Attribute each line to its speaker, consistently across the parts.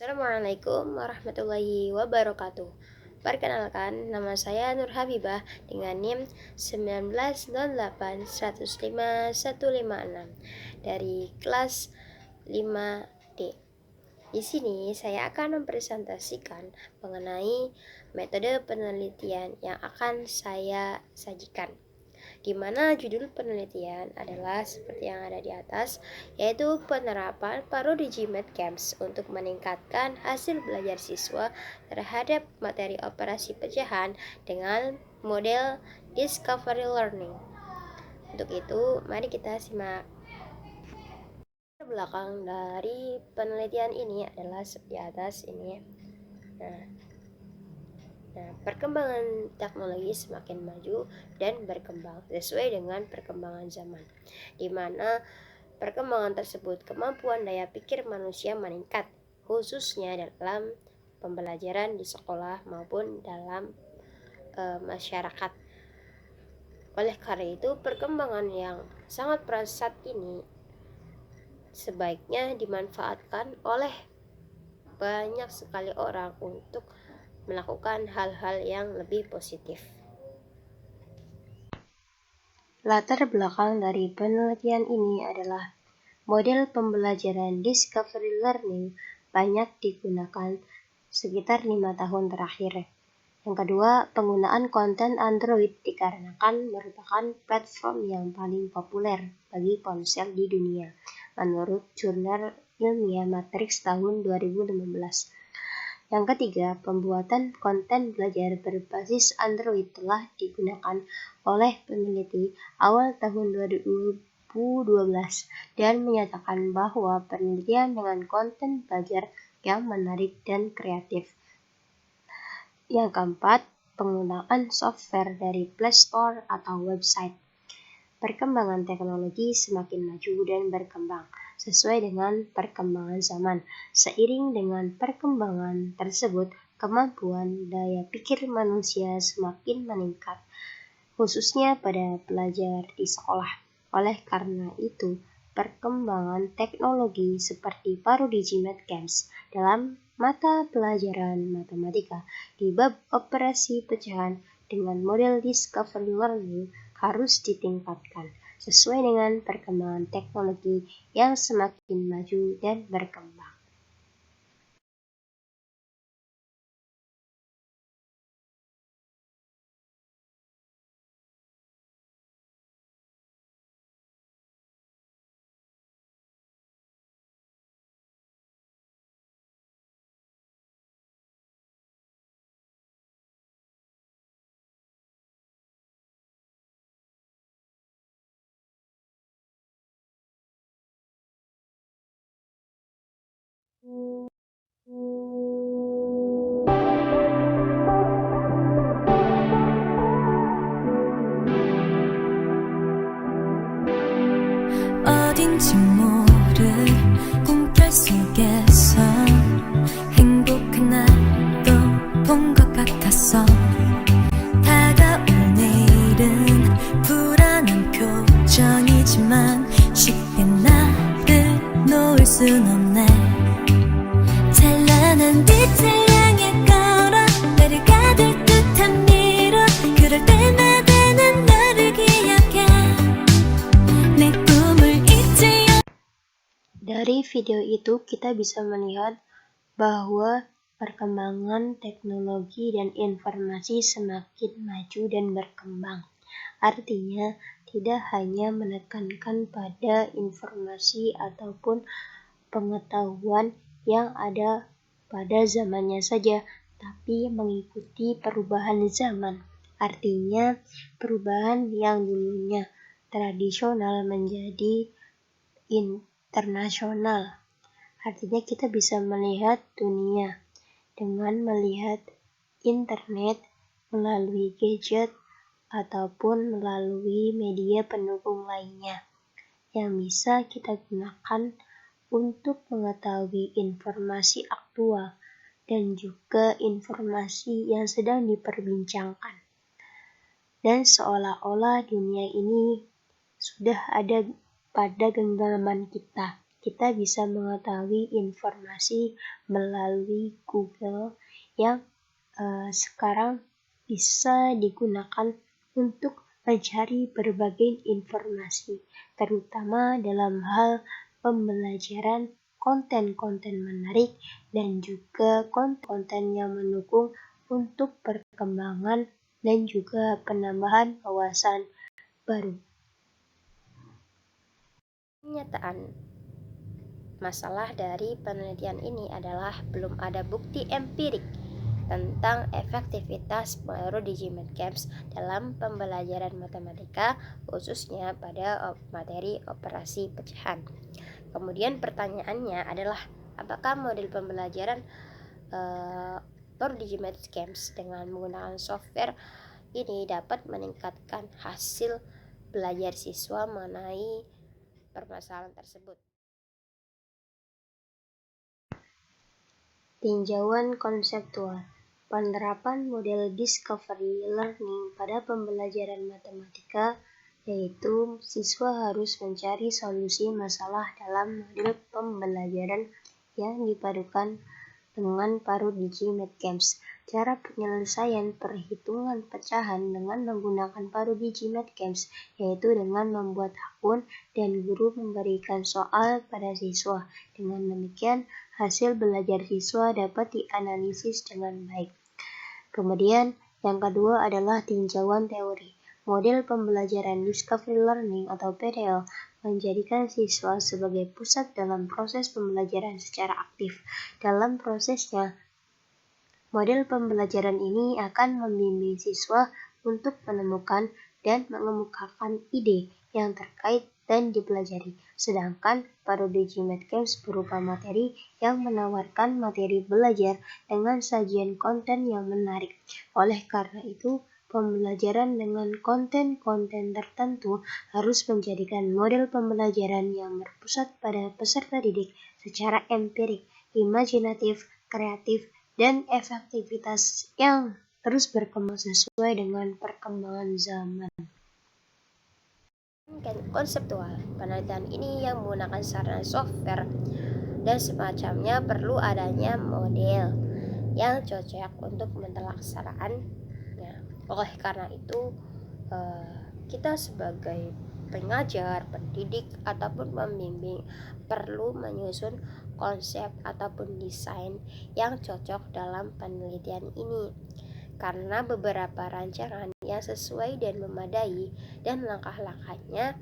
Speaker 1: Assalamualaikum warahmatullahi wabarakatuh. Perkenalkan, nama saya Nur Habibah dengan NIM 190815156 dari kelas 5D. Di sini saya akan mempresentasikan mengenai metode penelitian yang akan saya sajikan, di mana judul penelitian adalah seperti yang ada di atas, yaitu penerapan Parodigy Math Games untuk meningkatkan hasil belajar siswa terhadap materi operasi pecahan dengan model Discovery Learning. Untuk itu, mari kita simak. Belakang dari penelitian ini adalah di atas ini. Perkembangan teknologi semakin maju dan berkembang sesuai dengan perkembangan zaman, di mana perkembangan tersebut kemampuan daya pikir manusia meningkat, khususnya dalam pembelajaran di sekolah maupun dalam masyarakat. Oleh karena itu, perkembangan yang sangat pesat ini sebaiknya dimanfaatkan oleh banyak sekali orang untuk melakukan hal-hal yang lebih positif. Latar belakang dari penelitian ini adalah model pembelajaran Discovery Learning banyak digunakan sekitar 5 tahun terakhir. Yang kedua, penggunaan konten Android dikarenakan merupakan platform yang paling populer bagi ponsel di dunia, menurut jurnal ilmiah Matrix tahun 2015. Yang ketiga, pembuatan konten belajar berbasis Android telah digunakan oleh peneliti awal tahun 2012 dan menyatakan bahwa penelitian dengan konten belajar yang menarik dan kreatif. Yang keempat, penggunaan software dari Play Store atau website. Perkembangan teknologi semakin maju dan berkembang sesuai dengan perkembangan zaman. Seiring dengan perkembangan tersebut, kemampuan daya pikir manusia semakin meningkat, khususnya pada pelajar di sekolah. Oleh karena itu, perkembangan teknologi seperti Parodigy Math Games dalam mata pelajaran matematika di bab operasi pecahan dengan model Discovery Learning harus ditingkatkan sesuai dengan perkembangan teknologi yang semakin maju dan berkembang.
Speaker 2: 어딘지 모를 꿈결 속에서 행복한 날도 본 것 같았어. 다가올 내일은 불안한 표정이지만 쉽게 나를 놓을 순 없네. 찬란한 빛을 향해 걸어 나를 가둘 듯한 미로, 그럴 때마다 난 너를 기억해. 내 꿈을 잊지.
Speaker 1: Dari video itu kita bisa melihat bahwa perkembangan teknologi dan informasi semakin maju dan berkembang. Artinya, tidak hanya menekankan pada informasi ataupun pengetahuan yang ada pada zamannya saja, tapi mengikuti perubahan zaman. Artinya, perubahan yang dulunya tradisional menjadi internasional. Artinya kita bisa melihat dunia dengan melihat internet melalui gadget ataupun melalui media pendukung lainnya yang bisa kita gunakan untuk mengetahui informasi aktual dan juga informasi yang sedang diperbincangkan. Dan seolah-olah dunia ini sudah ada pada genggaman kita. kita bisa mengetahui informasi melalui Google yang sekarang bisa digunakan untuk mencari berbagai informasi, terutama dalam hal pembelajaran, konten-konten menarik, dan juga konten yang mendukung untuk perkembangan dan juga penambahan wawasan baru.
Speaker 3: Kenyataan masalah dari penelitian ini adalah belum ada bukti empirik tentang efektivitas Moro Digimed Games dalam pembelajaran matematika, khususnya pada materi operasi pecahan. Kemudian pertanyaannya adalah, apakah model pembelajaran Moro Digimed Games dengan menggunakan software ini dapat meningkatkan hasil belajar siswa mengenai permasalahan tersebut?
Speaker 1: Tinjauan konseptual. Penerapan model discovery learning pada pembelajaran matematika, yaitu siswa harus mencari solusi masalah dalam model pembelajaran yang dipadukan dengan Paro Digimed Games. Cara penyelesaian perhitungan pecahan dengan menggunakan Paro Digimed Games, yaitu dengan membuat akun dan guru memberikan soal pada siswa. Dengan demikian, hasil belajar siswa dapat dianalisis dengan baik. Kemudian, yang kedua adalah tinjauan teori. Model pembelajaran Discovery Learning atau PDL menjadikan siswa sebagai pusat dalam proses pembelajaran secara aktif. Dalam prosesnya, model pembelajaran ini akan membimbing siswa untuk menemukan dan mengemukakan ide yang terkait dan dipelajari. Sedangkan Paro Digimed Games berupa materi yang menawarkan materi belajar dengan sajian konten yang menarik. Oleh karena itu, pembelajaran dengan konten-konten tertentu harus menjadikan model pembelajaran yang berpusat pada peserta didik secara empirik, imajinatif, kreatif, dan efektivitas yang terus berkembang sesuai dengan perkembangan zaman.
Speaker 3: Konseptual. Penelitian ini yang menggunakan sarana software dan semacamnya perlu adanya model yang cocok untuk pelaksanaan. Oleh karena itu, kita sebagai pengajar, pendidik, ataupun pembimbing perlu menyusun konsep ataupun desain yang cocok dalam penelitian ini, karena beberapa rancangan yang sesuai dan memadai dan langkah-langkahnya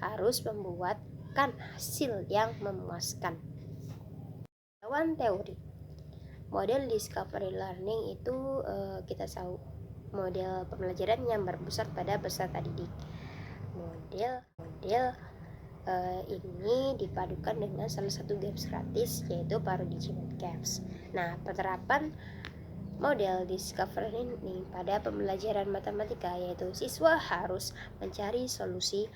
Speaker 3: harus membuatkan hasil yang memuaskan. Lawan teori. Model discovery learning itu kita tahu model pembelajaran yang berpusat pada peserta didik. Model ini dipadukan dengan salah satu games gratis, yaitu Paro Digimed Games. Nah, penerapan model discovery learning pada pembelajaran matematika, yaitu siswa harus mencari solusi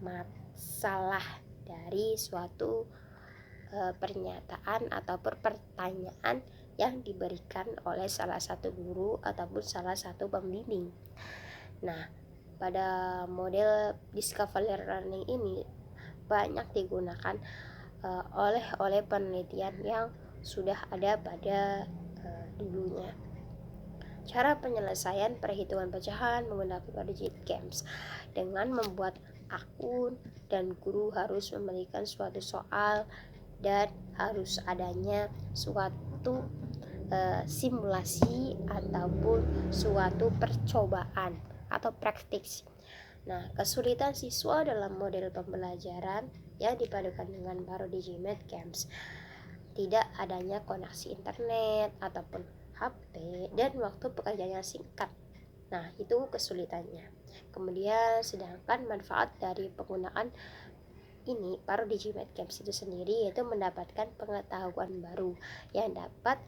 Speaker 3: masalah dari suatu pernyataan ataupun pertanyaan yang diberikan oleh salah satu guru ataupun salah satu pembimbing. Nah, pada model discovery learning ini banyak digunakan oleh penelitian yang sudah ada pada dulunya. Cara penyelesaian perhitungan pecahan menggunakan Paro Digimed Games dengan membuat akun, dan guru harus memberikan suatu soal dan harus adanya suatu simulasi ataupun suatu percobaan atau praktik. Nah, kesulitan siswa dalam model pembelajaran yang dipadukan dengan Paro Digimed Games, tidak adanya koneksi internet ataupun HP dan waktu pekerjaannya singkat. Nah, itu kesulitannya. Kemudian sedangkan manfaat dari penggunaan ini Paro Digimed Games itu sendiri, yaitu mendapatkan pengetahuan baru yang dapat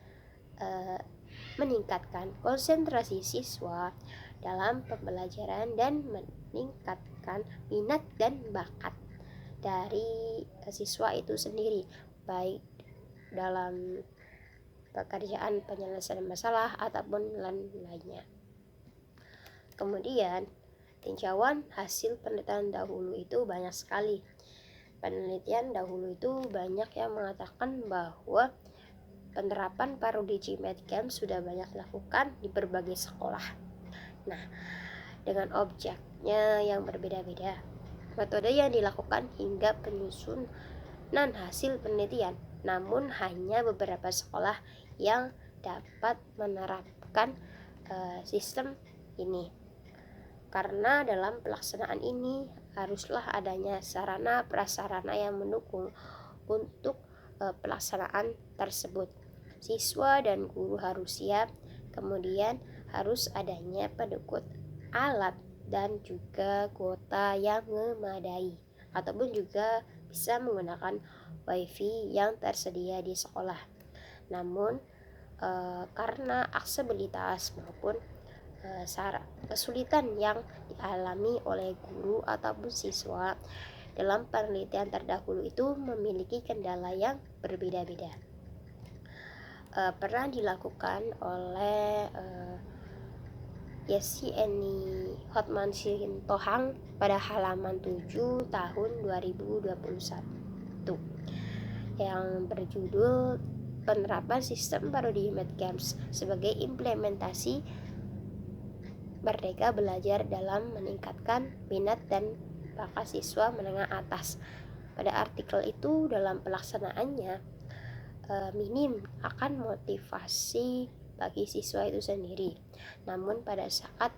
Speaker 3: meningkatkan konsentrasi siswa dalam pembelajaran dan meningkatkan minat dan bakat dari siswa itu sendiri, baik dalam pekerjaan penyelesaian masalah ataupun lainnya. Kemudian tinjauan hasil penelitian dahulu itu banyak sekali. penelitian dahulu itu banyak yang mengatakan bahwa penerapan paruh Digimed sudah banyak dilakukan di berbagai sekolah. Nah, dengan objeknya yang berbeda-beda, metode yang dilakukan hingga penyusunan hasil penelitian, namun hanya beberapa sekolah yang dapat menerapkan sistem ini. Karena dalam pelaksanaan ini haruslah adanya sarana prasarana yang mendukung untuk pelaksanaan tersebut. Siswa dan guru harus siap, kemudian harus adanya pendukung alat dan juga kuota yang memadai, ataupun juga bisa menggunakan wifi yang tersedia di sekolah. Namun karena aksesibilitas maupun kesulitan yang dialami oleh guru ataupun siswa dalam penelitian terdahulu itu memiliki kendala yang berbeda-beda. Pernah dilakukan oleh Yesi Eni Hotman Tohang pada halaman 7 tahun 2021 yang berjudul Penerapan Sistem Paruh Digimed sebagai implementasi Merdeka Belajar dalam meningkatkan minat dan bakat siswa menengah atas. Pada artikel itu dalam pelaksanaannya minim akan motivasi bagi siswa itu sendiri. Namun pada saat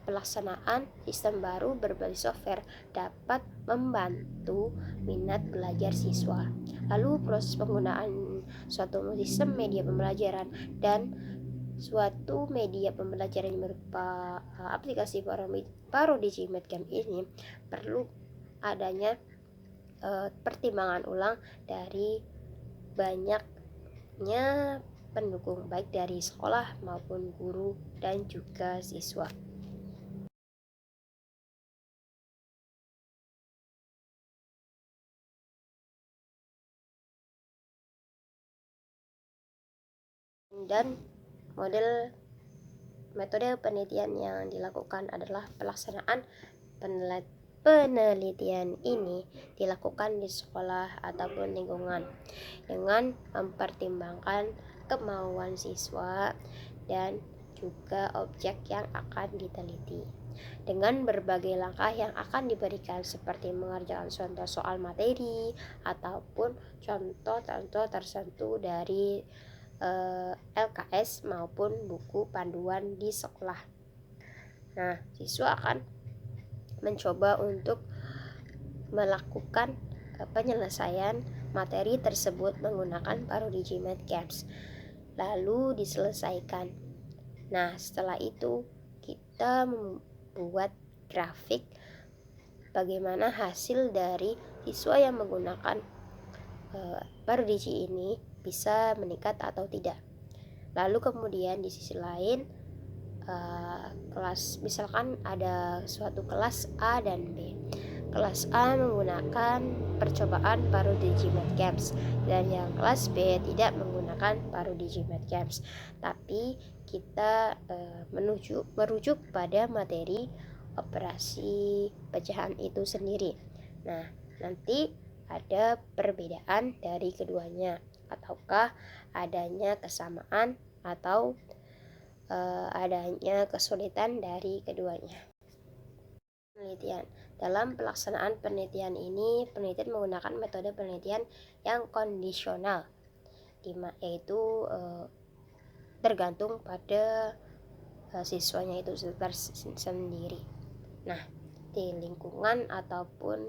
Speaker 3: pelaksanaan sistem baru berbasis software dapat membantu minat belajar siswa. Lalu proses penggunaan suatu sistem media pembelajaran dan suatu media pembelajaran yang berupa aplikasi Paruh Digimed ini perlu adanya pertimbangan ulang dari banyaknya pendukung baik dari sekolah maupun guru dan juga siswa. Dan metode penelitian yang dilakukan adalah pelaksanaan penelitian ini dilakukan di sekolah ataupun lingkungan dengan mempertimbangkan kemauan siswa dan juga objek yang akan diteliti dengan berbagai langkah yang akan diberikan seperti mengerjakan contoh soal materi ataupun contoh-contoh tertentu dari LKS maupun buku panduan di sekolah. Nah, siswa akan mencoba untuk melakukan penyelesaian materi tersebut menggunakan Paruh Digimed lalu diselesaikan. Nah, setelah itu kita membuat grafik bagaimana hasil dari siswa yang menggunakan Paruh Digi ini bisa meningkat atau tidak. Lalu kemudian di sisi lain kelas, misalkan ada suatu kelas A dan B. Kelas A menggunakan percobaan Paruh Digimed dan yang kelas B tidak menggunakan Paruh Digimed tapi kita merujuk pada materi operasi pecahan itu sendiri. Nah, nanti ada perbedaan dari keduanya ataukah adanya kesamaan atau adanya kesulitan dari keduanya. Penelitian. Dalam pelaksanaan penelitian ini, penelitian menggunakan metode penelitian yang kondisional, yaitu tergantung pada siswanya itu sendiri. Nah, di lingkungan ataupun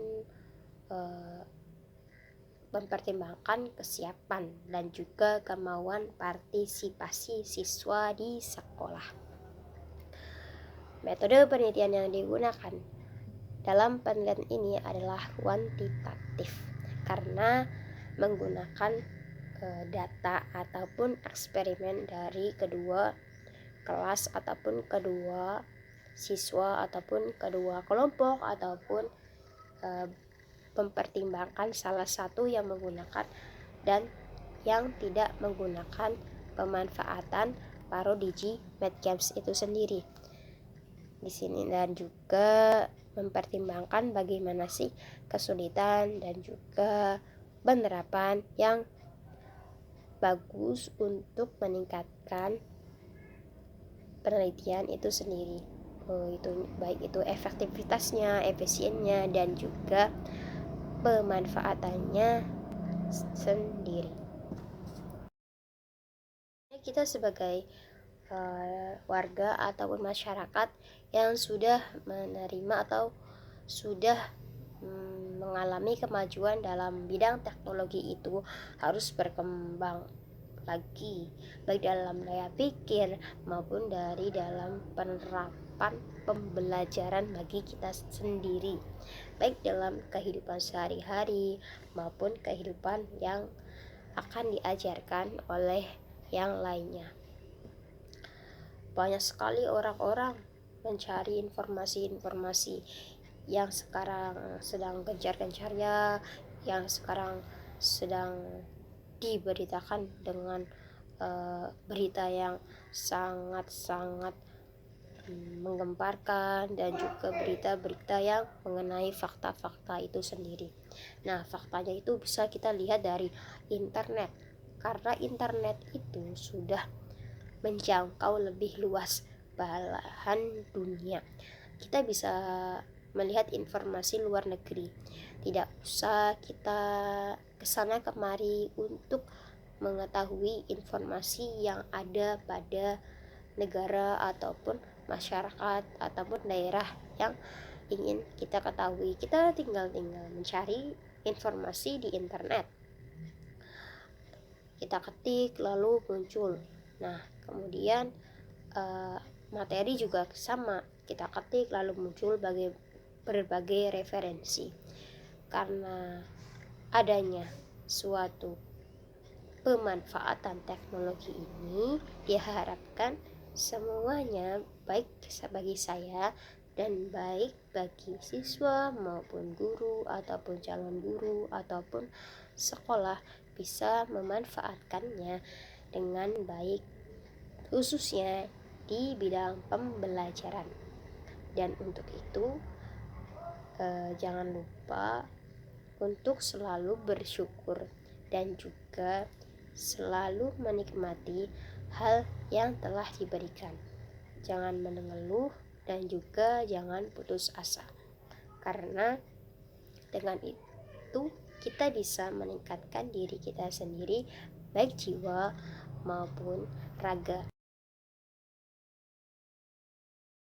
Speaker 3: mempertimbangkan kesiapan dan juga kemauan partisipasi siswa di sekolah. Metode penelitian yang digunakan dalam penelitian ini adalah kuantitatif karena menggunakan data ataupun eksperimen dari kedua kelas ataupun kedua siswa ataupun kedua kelompok ataupun mempertimbangkan salah satu yang menggunakan dan yang tidak menggunakan pemanfaatan Paruh Digimed itu sendiri. di sini, dan juga mempertimbangkan bagaimana sih kesulitan dan juga penerapan yang bagus untuk meningkatkan penelitian itu sendiri. Itu baik itu efektivitasnya, efisiennya, dan juga pemanfaatannya sendiri. Kita sebagai warga ataupun masyarakat yang sudah menerima atau sudah mengalami kemajuan dalam bidang teknologi itu harus berkembang lagi, baik dalam daya pikir maupun dari dalam penerapan pembelajaran bagi kita sendiri, baik dalam kehidupan sehari-hari maupun kehidupan yang akan diajarkan oleh yang lainnya. Banyak sekali orang-orang mencari informasi-informasi yang sekarang sedang gencar-gencarnya, yang sekarang sedang diberitakan dengan berita yang sangat-sangat menggemparkan, dan juga berita-berita yang mengenai fakta-fakta itu sendiri. Nah, faktanya itu bisa kita lihat dari internet, karena internet itu sudah menjangkau lebih luas belahan dunia. Kita bisa melihat informasi luar negeri, tidak usah kita kesana kemari untuk mengetahui informasi yang ada pada negara ataupun masyarakat ataupun daerah yang ingin kita ketahui. Kita tinggal mencari informasi di internet, kita ketik lalu muncul. Nah, kemudian materi juga sama, kita ketik lalu muncul berbagai referensi. Karena adanya suatu pemanfaatan teknologi ini, diharapkan semuanya baik bagi saya dan baik bagi siswa maupun guru ataupun calon guru ataupun sekolah bisa memanfaatkannya dengan baik, khususnya di bidang pembelajaran. Dan untuk itu jangan lupa untuk selalu bersyukur dan juga selalu menikmati hal yang telah diberikan. Jangan mengeluh dan juga jangan putus asa, karena dengan itu kita bisa meningkatkan diri kita sendiri, baik jiwa maupun raga.